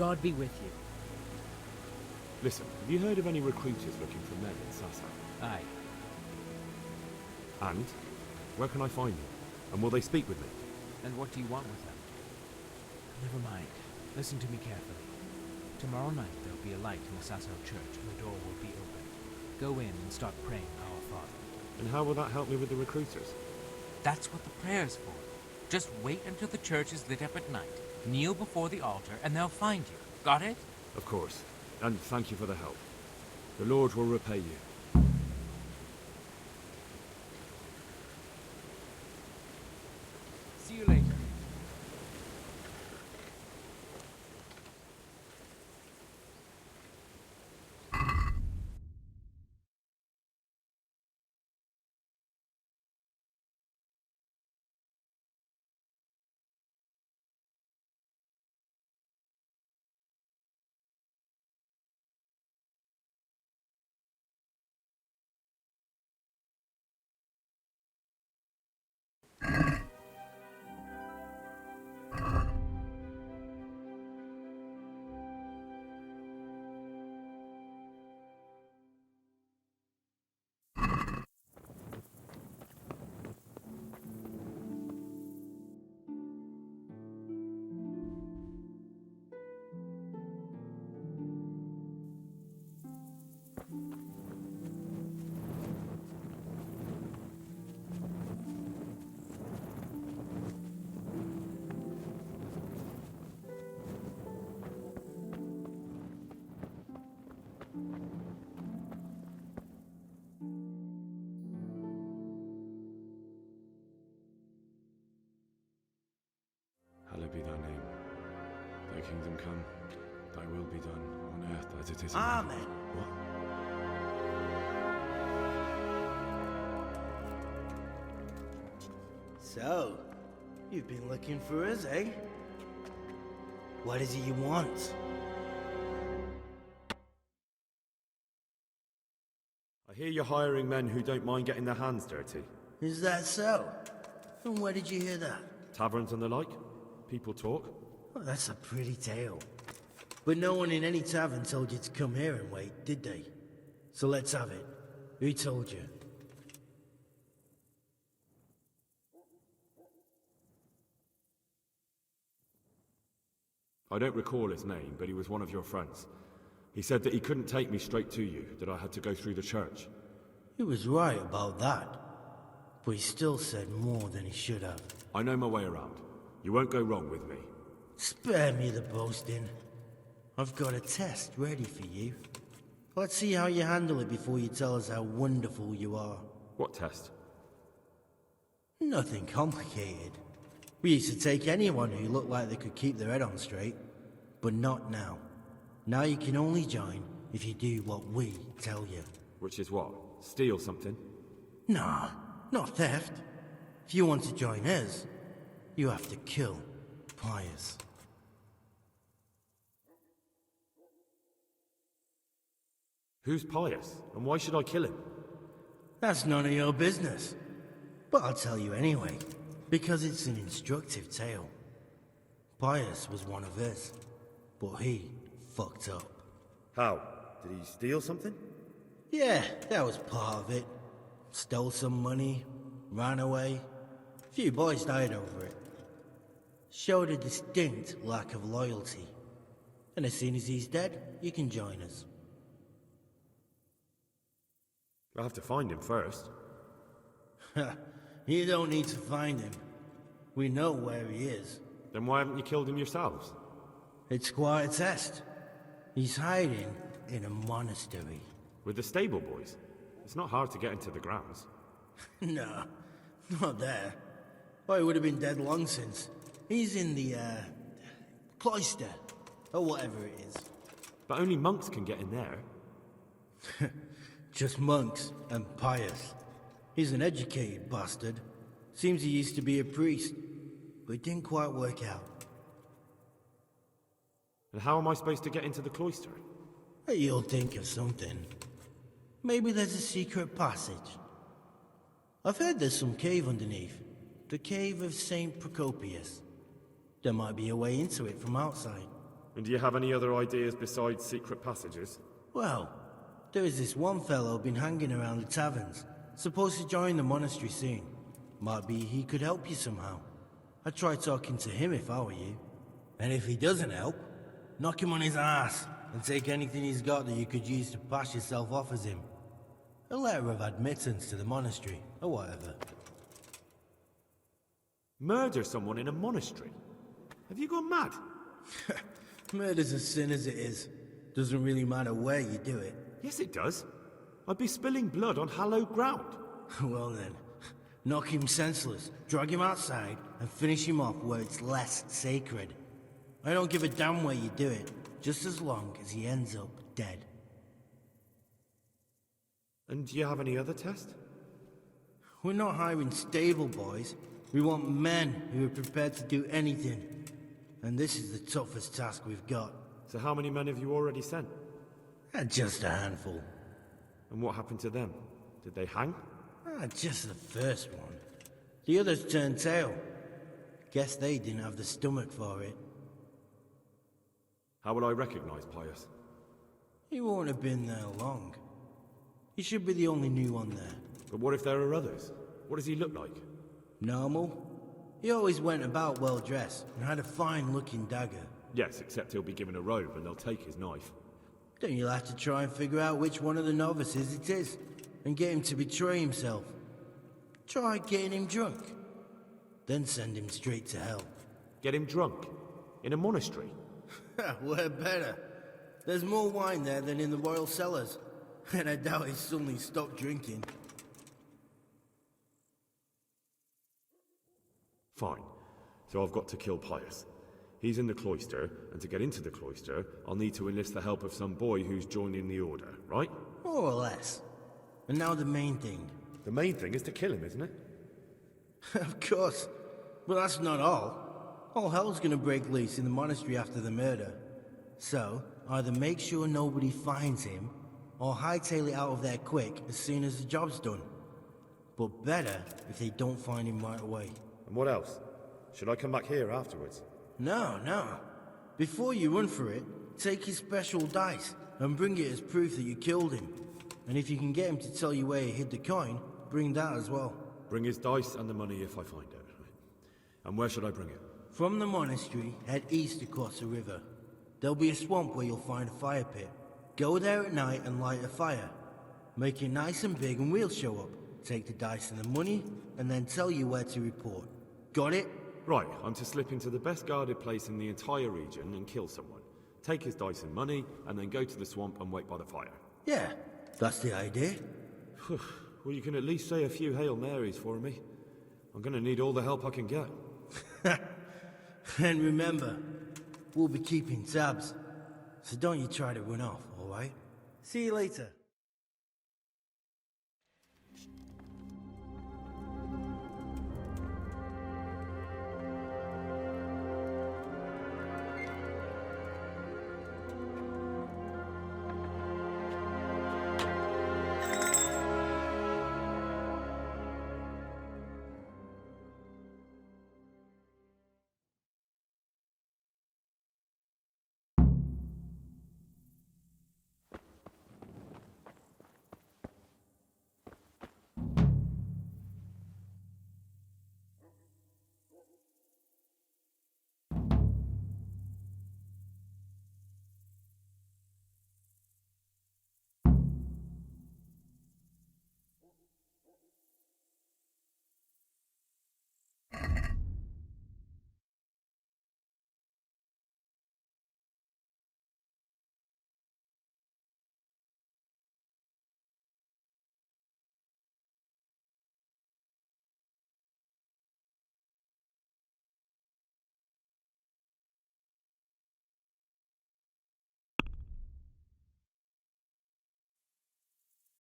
God be with you. Listen, have you heard of any recruiters looking for men in Sasau? Aye. And? Where can I find them? And will they speak with me? And what do you want with them? Never mind. Listen to me carefully. Tomorrow night there'll be a light in the Sasau church and the door will be open. Go in and start praying Our Father. And how will that help me with the recruiters? That's what the prayer's for. Just wait until the church is lit up at night. Kneel before the altar and they'll find you. Got it? Of course. And thank you for the help. The Lord will repay you. See you later. Hallowed be thy name. Thy kingdom come, thy will be done, on earth as it is in Amen. heaven. What? So, you've been looking for us, eh? What is it you want? I hear you're hiring men who don't mind getting their hands dirty. Is that so? And where did you hear that? Taverns and the like? People talk? Well, that's a pretty tale. But no one in any tavern told you to come here and wait, did they? So let's have it. Who told you? I don't recall his name, but he was one of your friends. He said that he couldn't take me straight to you, that I had to go through the church. He was right about that. But he still said more than he should have. I know my way around. You won't go wrong with me. Spare me the boasting. I've got a test ready for you. Let's see how you handle it before you tell us how wonderful you are. What test? Nothing complicated. We used to take anyone who looked like they could keep their head on straight. But not now. Now you can only join if you do what we tell you. Which is what? Steal something? Nah, not theft. If you want to join us, you have to kill Pius. Who's Pius, and why should I kill him? That's none of your business. But I'll tell you anyway, because it's an instructive tale. Pius was one of us, but he fucked up. How? Did he steal something? Yeah, that was part of it. Stole some money, ran away. A few boys died over it. Showed a distinct lack of loyalty. And as soon as he's dead, you can join us. I'll have to find him first. You don't need to find him. We know where he is. Then why haven't you killed him yourselves? It's quite a test. He's hiding in a monastery. With the stable boys? It's not hard to get into the grounds. No, not there. Well, he would have been dead long since. He's in the, cloister, or whatever it is. But only monks can get in there. Just monks and Pius. He's an educated bastard. Seems he used to be a priest, but it didn't quite work out. And how am I supposed to get into the cloister? You'll think of something. Maybe there's a secret passage. I've heard there's some cave underneath. The cave of St. Procopius. There might be a way into it from outside. And do you have any other ideas besides secret passages? Well, there is this one fellow been hanging around the taverns, supposed to join the monastery soon. Might be he could help you somehow. I'd try talking to him if I were you. And if he doesn't help, knock him on his ass and take anything he's got that you could use to pass yourself off as him. A letter of admittance to the monastery, or whatever. Murder someone in a monastery? Have you gone mad? Murder's a sin as it is. Doesn't really matter where you do it. Yes, it does. I'd be spilling blood on hallowed ground. Well then, knock him senseless, drag him outside, and finish him off where it's less sacred. I don't give a damn where you do it, just as long as he ends up dead. And do you have any other test? We're not hiring stable boys. We want men who are prepared to do anything. And this is the toughest task we've got. So how many men have you already sent? Just a handful. And what happened to them? Did they hang? Just the first one. The others turned tail. Guess they didn't have the stomach for it. How will I recognize Pius? He won't have been there long. He should be the only new one there. But what if there are others? What does he look like? Normal. He always went about well dressed and had a fine looking dagger. Yes, except he'll be given a robe and they'll take his knife. Then you'll have to try and figure out which one of the novices it is, and get him to betray himself. Try getting him drunk. Then send him straight to hell. Get him drunk? In a monastery? Where better? There's more wine there than in the royal cellars. And I doubt he's suddenly stopped drinking. Fine. So I've got to kill Pius. He's in the cloister, and to get into the cloister, I'll need to enlist the help of some boy who's joining the order, right? More or less. And now the main thing. The main thing is to kill him, isn't it? Of course. But that's not all. All hell's gonna break loose in the monastery after the murder. So, either make sure nobody finds him, or hightail it out of there quick as soon as the job's done. But better if they don't find him right away. And what else? Should I come back here afterwards? No. Before you run for it, take his special dice and bring it as proof that you killed him. And if you can get him to tell you where he hid the coin, bring that as well. Bring his dice and the money if I find it. And where should I bring it? From the monastery, head east across the river. There'll be a swamp where you'll find a fire pit. Go there at night and light a fire. Make it nice and big and we'll show up. Take the dice and the money, and then tell you where to report. Got it? Right, I'm to slip into the best guarded place in the entire region and kill someone. Take his dice and money, and then go to the swamp and wait by the fire. Yeah, that's the idea. Well, you can at least say a few Hail Marys for me. I'm gonna need all the help I can get. And remember, we'll be keeping tabs. So don't you try to run off, alright? See you later.